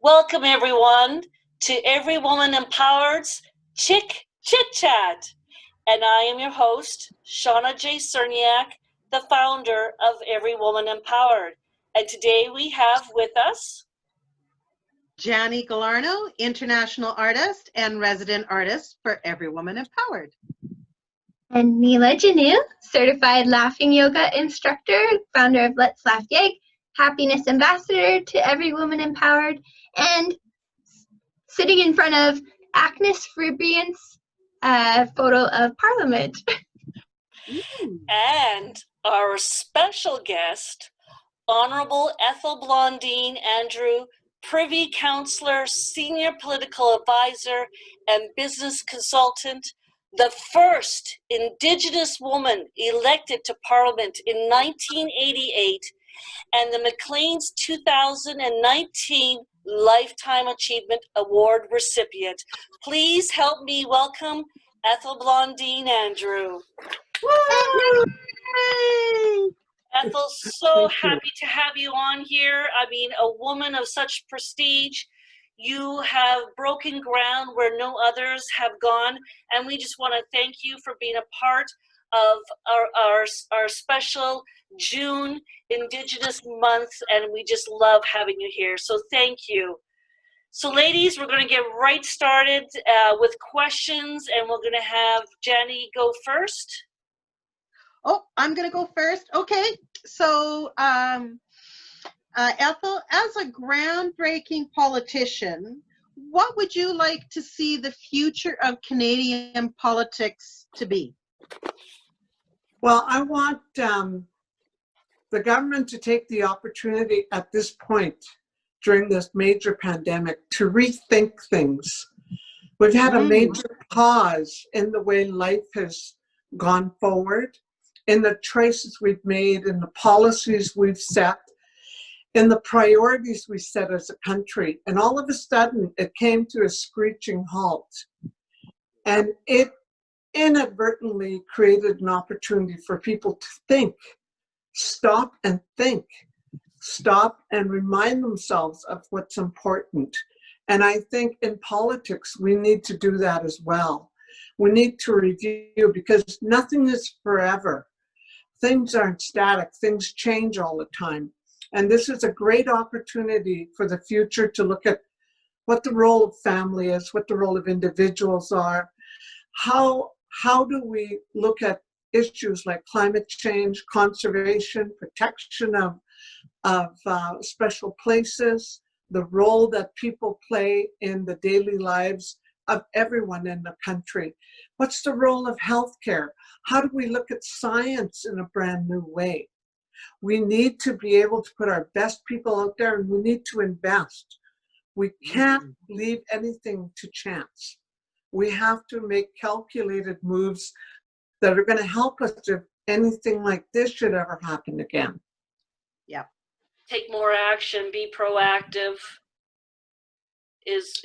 Welcome everyone to Every Woman Empowered's Chick Chit Chat. And I am your host, Shauna J. Cerniak, the founder of Every Woman Empowered. And today we have with us Jani Galarno, international artist and resident artist for Every Woman Empowered. And Neela Janu, certified laughing yoga instructor, founder of Let's Laugh Yeg, happiness ambassador to Every Woman Empowered, and sitting in front of Agnes Fribriant's photo of Parliament. And our special guest, Honorable Ethel Blondin Andrew, Privy Counsellor, Senior Political Advisor, and Business Consultant, the first Indigenous woman elected to Parliament in 1988, and the Maclean's 2019 Lifetime Achievement Award recipient. Please help me welcome Ethel Blondin Andrew. Woo! Ethel, so happy to have you on here. I mean, a woman of such prestige. You have broken ground where no others have gone, and we just want to thank you for being a part of our special June Indigenous month, and we just love having you here. So thank you. So ladies, we're going to get right started with questions, and we're going to have Jani go first. Oh, I'm going to go first. Okay. So, Ethel, as a groundbreaking politician, what would you like to see the future of Canadian politics to be? Well, I want the government to take the opportunity at this point during this major pandemic to rethink things. We've had a major pause in the way life has gone forward, in the choices we've made, in the policies we've set, in the priorities we set as a country. And all of a sudden, it came to a screeching halt. And it inadvertently created an opportunity for people to think, stop and think, stop and remind themselves of what's important. And I think in politics, we need to do that as well. We need to review, because nothing is forever. Things aren't static, things change all the time. And this is a great opportunity for the future to look at what the role of family is, what the role of individuals are. How do we look at issues like climate change, conservation, protection of special places, the role that people play in the daily lives of everyone in the country? What's the role of healthcare? How do we look at science in a brand new way? We need to be able to put our best people out there, and we need to invest. We can't leave anything to chance. We have to make calculated moves that are going to help us if anything like this should ever happen again. Yeah. Take more action, be proactive.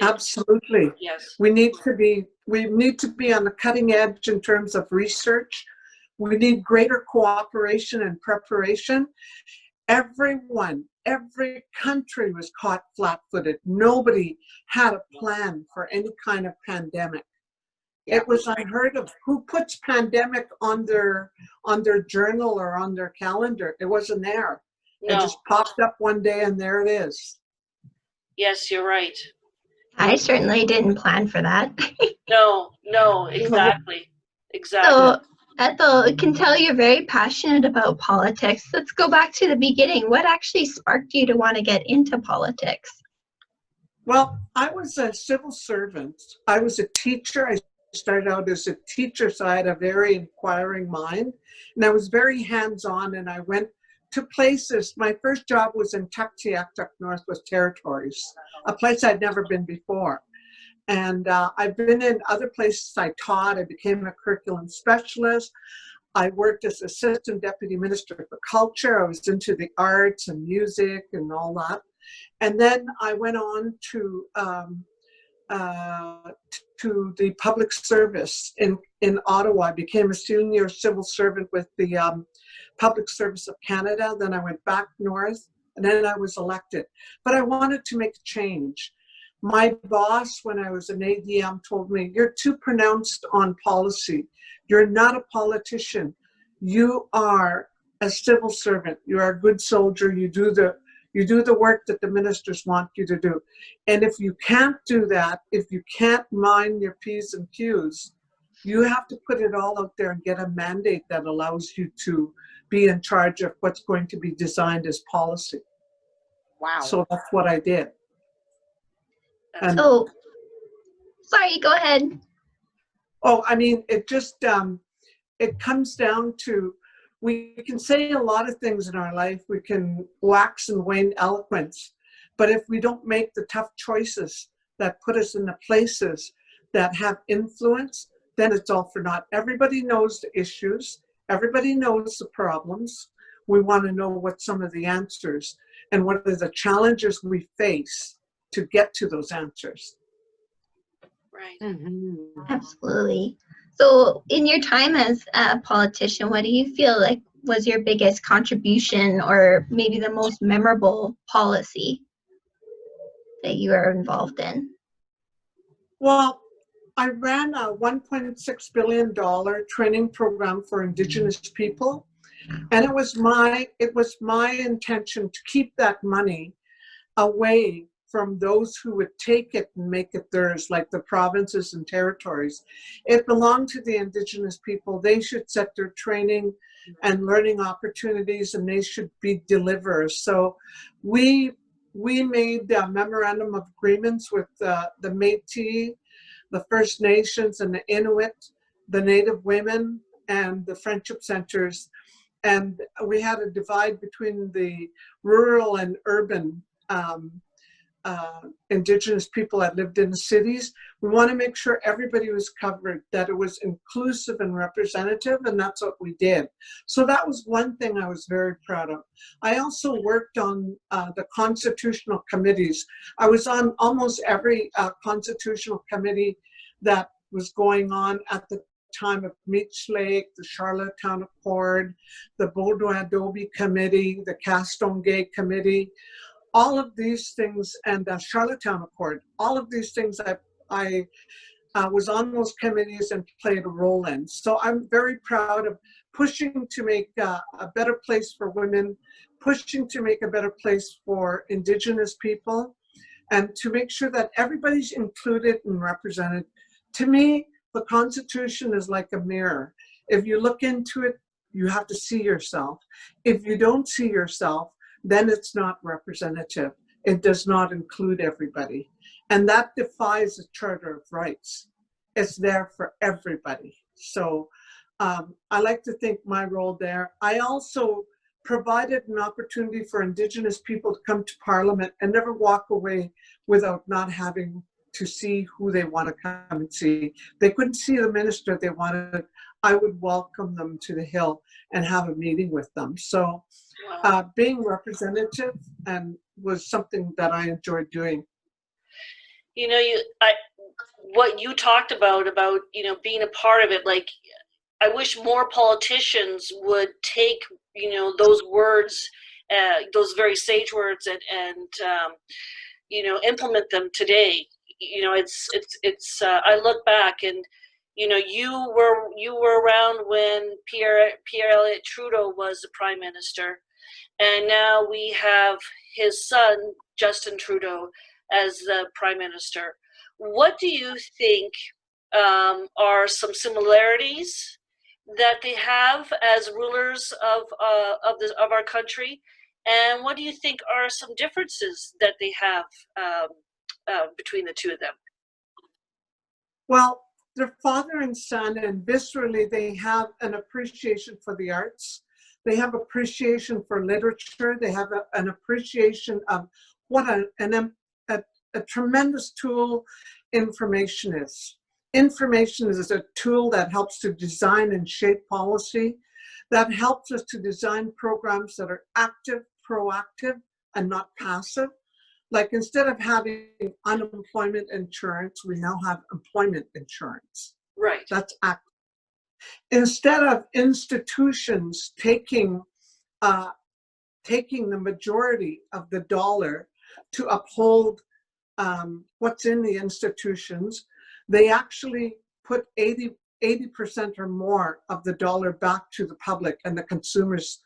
Absolutely. Yes. We need to be on the cutting edge in terms of research. We need greater cooperation and preparation. Everyone, every country was caught flat-footed. Nobody had a plan for any kind of pandemic. Yeah. It was unheard of. Who puts pandemic on their journal or on their calendar? It wasn't there. No. It just popped up one day and there it is. Yes, you're right. I certainly didn't plan for that. No, exactly. So, Ethel, I can tell you're very passionate about politics. Let's go back to the beginning. What actually sparked you to want to get into politics? Well, I was a civil servant. I was a teacher. I started out as a teacher, so I had a very inquiring mind. And I was very hands-on, and I went to places. My first job was in Tuktoyaktuk, Northwest Territories, a place I'd never been before. And I've been in other places. I taught. I became a curriculum specialist. I worked as Assistant Deputy Minister for Culture. I was into the arts and music and all that. And then I went on to the public service in Ottawa. I became a senior civil servant with the Public Service of Canada. Then I went back north And then I was elected. But I wanted to make a change. My boss, when I was an ADM, told me, "You're too pronounced on policy. You're not a politician. You are a civil servant. You are a good soldier. You do the work that the ministers want you to do. And if you can't do that, if you can't mind your P's and Q's, you have to put it all out there and get a mandate that allows you to be in charge of what's going to be designed as policy." Wow. So that's what I did. And, So, sorry, go ahead. oh, I mean, it just, it comes down to, we can say a lot of things in our life. We can wax and wane eloquence. But if we don't make the tough choices that put us in the places that have influence, then it's all for naught. Everybody knows the issues. Everybody knows the problems. We want to know what some of the answers and what are the challenges we face to get to those answers. Right. Absolutely. So, in your time as a politician, what do you feel like was your biggest contribution or maybe the most memorable policy that you are involved in? Well, I ran a $1.6 billion training program for Indigenous people. And it was my intention to keep that money away from those who would take it and make it theirs, like the provinces and territories. It belonged to the Indigenous people. They should set their training and learning opportunities, and they should be deliverers. So we made a memorandum of agreements with the Métis, the First Nations and the Inuit, the Native women, and the friendship centers. And we had a divide between the rural and urban Indigenous people that lived in the cities. We want to make sure everybody was covered, that it was inclusive and representative, and that's what we did. So that was one thing I was very proud of. I also worked on the constitutional committees. I was on almost every constitutional committee that was going on at the time of Meech Lake, the Charlottetown Accord, the Baudouin-Adobe Committee, the Castonguay Committee, all of these things, and the Charlottetown Accord, all of these things I was on those committees and played a role in. So I'm very proud of pushing to make a better place for women, pushing to make a better place for Indigenous people, and to make sure that everybody's included and represented. To me, the Constitution is like a mirror. If you look into it, you have to see yourself. If you don't see yourself, then it's not representative. It does not include everybody. And that defies the Charter of Rights. It's there for everybody. So I like to think my role there. I also provided an opportunity for Indigenous people to come to Parliament and never walk away without not having to see who they want to come and see. They couldn't see the minister they wanted. I would welcome them to the Hill and have a meeting with them. So being representative was something that I enjoyed doing. You know, what you talked about, you know, being a part of it, like, I wish more politicians would take, you know, those words, those very sage words and you know, implement them today. You know, it's I look back and, you know, you were around when Pierre Elliott Trudeau was the Prime Minister, and now we have his son, Justin Trudeau, as the Prime Minister. What do you think are some similarities that they have as rulers of our country, and what do you think are some differences that they have between the two of them? Well, they're father and son, and viscerally they have an appreciation for the arts. They have appreciation for literature. They have an appreciation of what a tremendous tool information is. Information is a tool that helps to design and shape policy, that helps us to design programs that are active, proactive, and not passive. Like, instead of having unemployment insurance, we now have employment insurance. Right. That's active. Instead of institutions taking taking the majority of the dollar to uphold what's in the institutions. They actually put 80% or more of the dollar back to the public and the consumers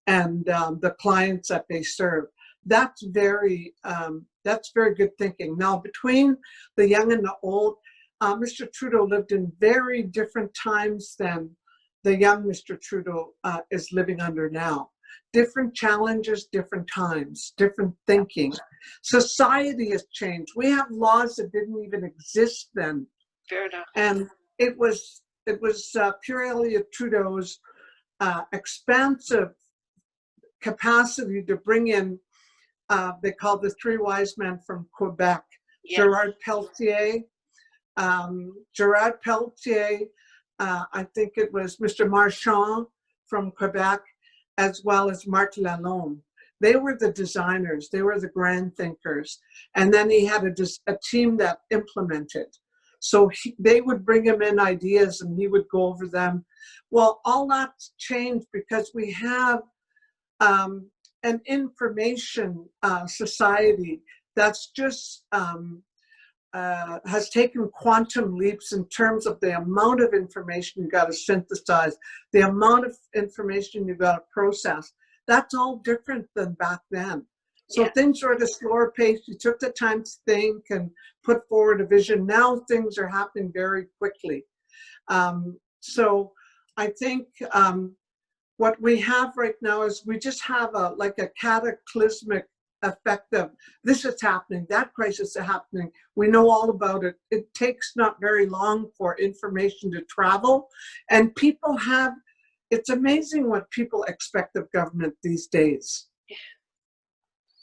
and the clients that they serve. That's very good thinking. Now, between the young and the old, Mr. Trudeau lived in very different times than the young Mr. Trudeau is living under now. Different challenges, different times, different thinking. Society has changed. We have laws that didn't even exist then. Fair enough. And it was Pierre Elliott Trudeau's expansive capacity to bring in, they call the three wise men from Quebec, Yes. Gerard Pelletier, I think it was Mr. Marchand from Quebec, as well as Marc Lalonde. They were the designers, they were the grand thinkers. And then he had a team that implemented. So they would bring him in ideas and he would go over them. Well, all that's changed because we have an information society that's just has taken quantum leaps in terms of the amount of information you got to synthesize, the amount of information you got to process. That's all different than back then. So things were at a slower pace. You took the time to think and put forward a vision. Now things are happening very quickly. So I think what we have right now is we just have a cataclysmic effect of this is happening, that crisis is happening. We know all about it. It takes not very long for information to travel, and people have, it's amazing what people expect of government these days.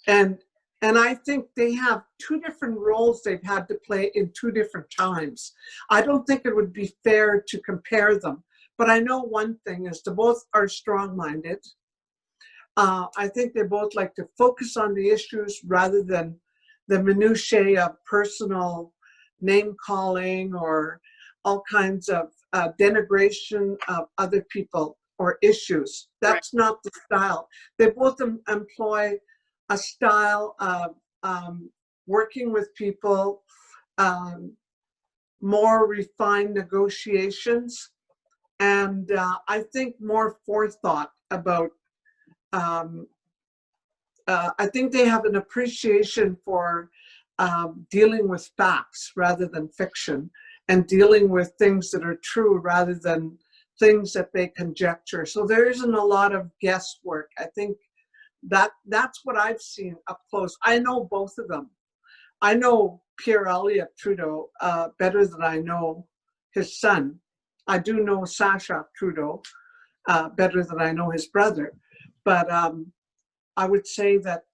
And I think they have two different roles they've had to play in two different times. I don't think it would be fair to compare them, but I know one thing is they both are strong-minded. I think they both like to focus on the issues rather than the minutiae of personal name-calling or all kinds of denigration of other people or issues. That's not the style. They both employ a style of working with people, more refined negotiations, and I think more forethought about I think they have an appreciation for dealing with facts rather than fiction, and dealing with things that are true rather than things that they conjecture. So there isn't a lot of guesswork. I think that's what I've seen up close. I know both of them. I know Pierre Elliott Trudeau better than I know his son. I do know Sacha Trudeau better than I know his brother. But I would say that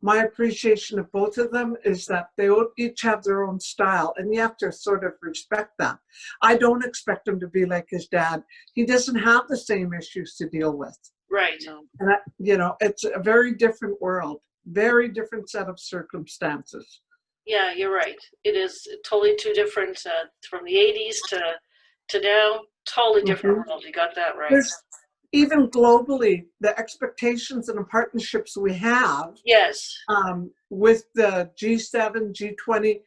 my appreciation of both of them is that they each have their own style, and you have to sort of respect that. I don't expect him to be like his dad. He doesn't have the same issues to deal with. Right. And it's a very different world, very different set of circumstances. Yeah, you're right. It is totally two different from the 80s to now. Totally different world. You got that right. Even globally, the expectations and the partnerships we have with the G7, G20,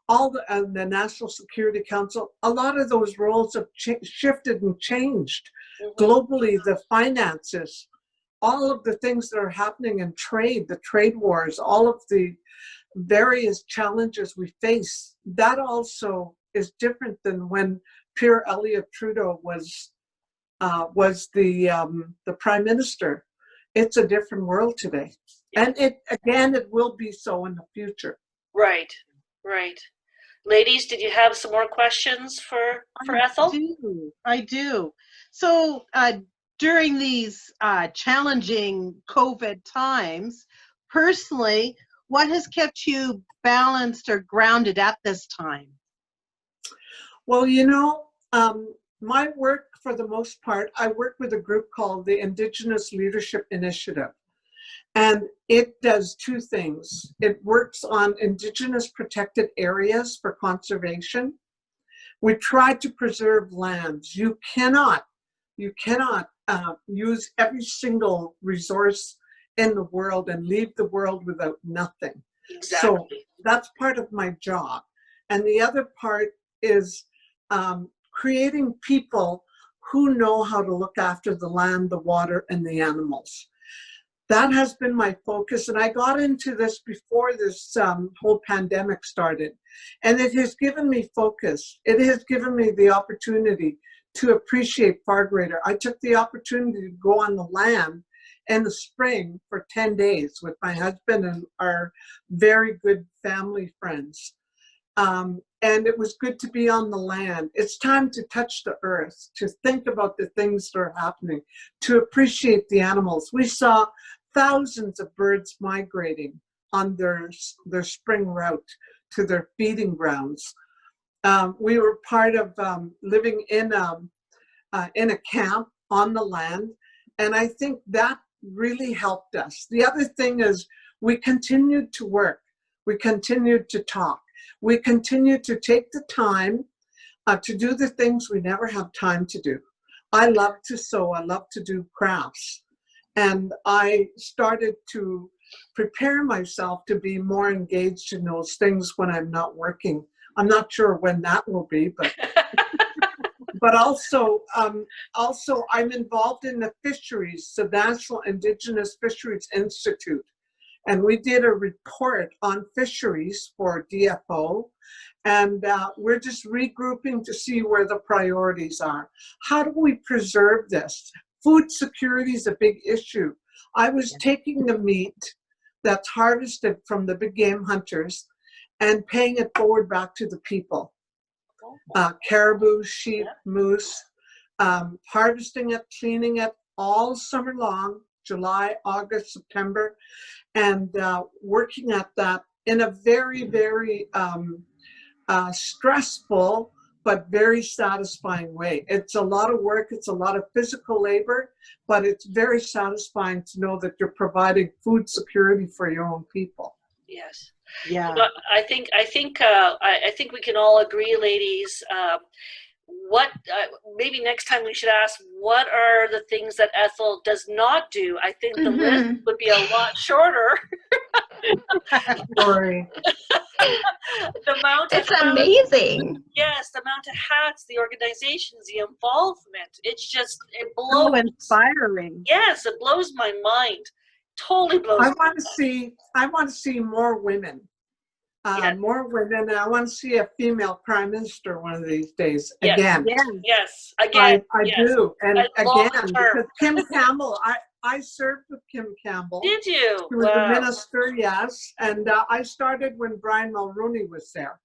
all the National Security Council, a lot of those roles have shifted and changed. Globally, the finances, all of the things that are happening in trade, the trade wars, all of the various challenges we face, that also is different than when Pierre Elliott Trudeau was the Prime Minister. It's a different world today. And it will be so in the future. Right. Ladies, did you have some more questions for Ethel? I do. So during these challenging COVID times, personally, what has kept you balanced or grounded at this time? Well, my work, for the most part, I work with a group called the Indigenous Leadership Initiative. And it does two things. It works on Indigenous protected areas for conservation. We try to preserve lands. You cannot use every single resource in the world and leave the world without nothing. Exactly. So that's part of my job. And the other part is creating people who know how to look after the land, the water, and the animals. That has been my focus. And I got into this before this whole pandemic started. And it has given me focus. It has given me the opportunity to appreciate far greater. I took the opportunity to go on the land in the spring for 10 days with my husband and our very good family friends. And it was good to be on the land. It's time to touch the earth, to think about the things that are happening, to appreciate the animals. We saw thousands of birds migrating on their spring route to their feeding grounds. We were part of living in a camp on the land, and I think that really helped us. The other thing is we continued to work. We continued to talk. We continued to take the time to do the things we never have time to do. I love to sew. I love to do crafts. And I started to prepare myself to be more engaged in those things when I'm not working. I'm not sure when that will be, but but also I'm involved in the fisheries, the National Indigenous Fisheries Institute. And we did a report on fisheries for DFO, and we're just regrouping to see where the priorities are. How do we preserve this? Food security is a big issue. I was taking the meat that's harvested from the big game hunters and paying it forward back to the people. Caribou, sheep, moose, harvesting it, cleaning it all summer long, July, August, September, and working at that in a very, very stressful but very satisfying way. It's a lot of work, it's a lot of physical labor, but it's very satisfying to know that you're providing food security for your own people. Yes. Yeah. But I think we can all agree, ladies. Maybe next time we should ask, what are the things that Ethel does not do? I think the list would be a lot shorter. Sorry. The amount It's of amazing. Yes, the amount of hats, the organizations, the involvement. It's just, it So blows. inspiring. Yes, it blows my mind. Totally blows. I want to see more women. Yes. More women, and I want to see a female prime minister one of these days. Yes. Again. Yeah. Yes, again. I yes. do. And Long again, term. because Kim Campbell, I served with Kim Campbell. Did you? She was Wow. a minister, yes. And I started when Brian Mulroney was there.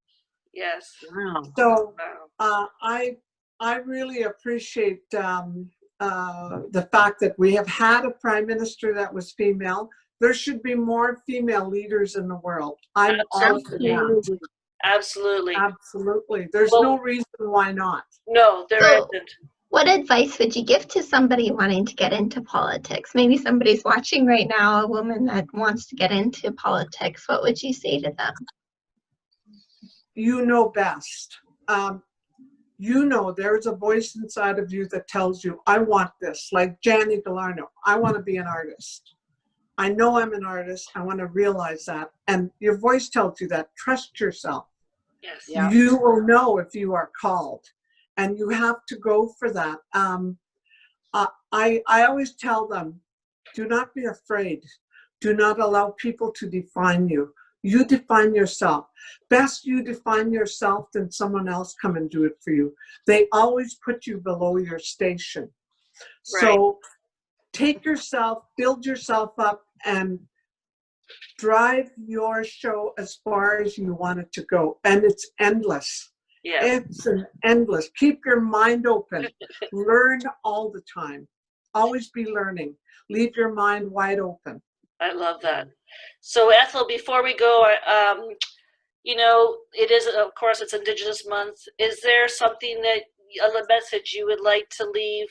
Yes. Wow. So Wow. I really appreciate the fact that we have had a prime minister that was female. There should be more female leaders in the world. I'm all for that. Absolutely. Absolutely. There's Well, no reason why not. No, there So- isn't. What advice would you give to somebody wanting to get into politics? Maybe somebody's watching right now, a woman that wants to get into politics. What would you say to them? You know best. You know there's a voice inside of you that tells you, I want this. Like Janny Galarno, I want to be an artist. I know I'm an artist. I want to realize that. And your voice tells you that. Trust yourself. Yes. Yeah. You will know if you are called. And you have to go for that. I always tell them, do not be afraid. Do not allow people to define you. You define yourself. Best you define yourself than someone else come and do it for you. They always put you below your station. Right. So take yourself, build yourself up, and drive your show as far as you want it to go. And it's endless. Yes. It's an endless. Keep your mind open. Learn all the time. Always be learning. Leave your mind wide open. I love that. So Ethel, before we go, it is, of course, it's Indigenous Month. Is there something a message you would like to leave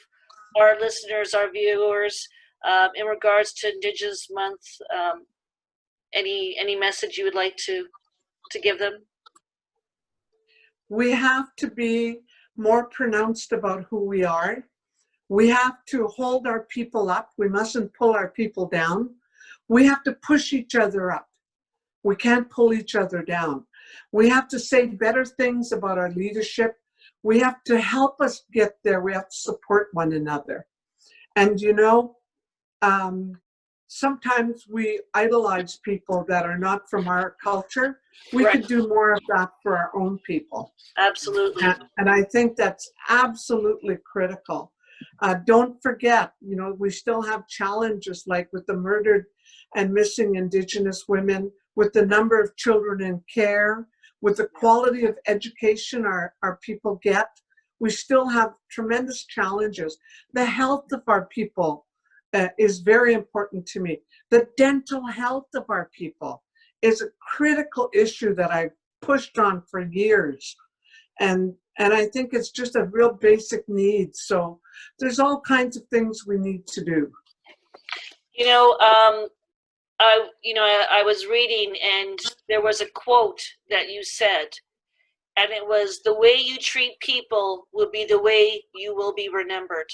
our listeners, our viewers, in regards to Indigenous Month? Any message you would like to give them? We have to be more pronounced about who we are. We have to hold our people up. We mustn't pull our people down. We have to push each other up. We can't pull each other down. We have to say better things about our leadership. We have to help us get there. We have to support one another. And you know, sometimes we idolize people that are not from our culture. We Right. could do more of that for our own people. Absolutely. And I think that's absolutely critical. Don't forget, you know, we still have challenges like with the murdered and missing Indigenous women, with the number of children in care, with the quality of education our people get. We still have tremendous challenges. The health of our people is very important to me. The dental health of our people is a critical issue that I've pushed on for years. And I think it's just a real basic need. So there's all kinds of things we need to do. You know, I was reading, and there was a quote that you said, and it was, "The way you treat people will be the way you will be remembered."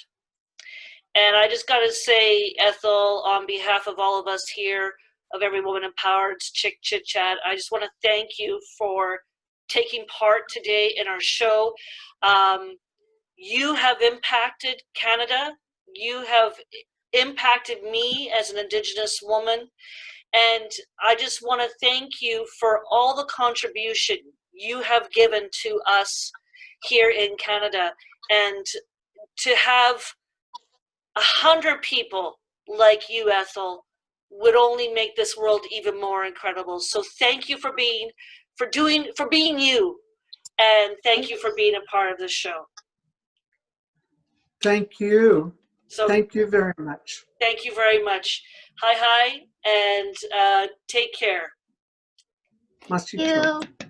And I just got to say, Ethel, on behalf of all of us here, of Every Woman Empowered Chick Chit Chat, I just want to thank you for taking part today in our show. You have impacted Canada. You have impacted me as an Indigenous woman. And I just want to thank you for all the contribution you have given to us here in Canada. And to have 100 people like you, Ethel, would only make this world even more incredible. So thank you for being you, and thank you for being a part of this show. Thank you. So Thank you very much. thank you very much. Hi, and take care. Must you Thank you.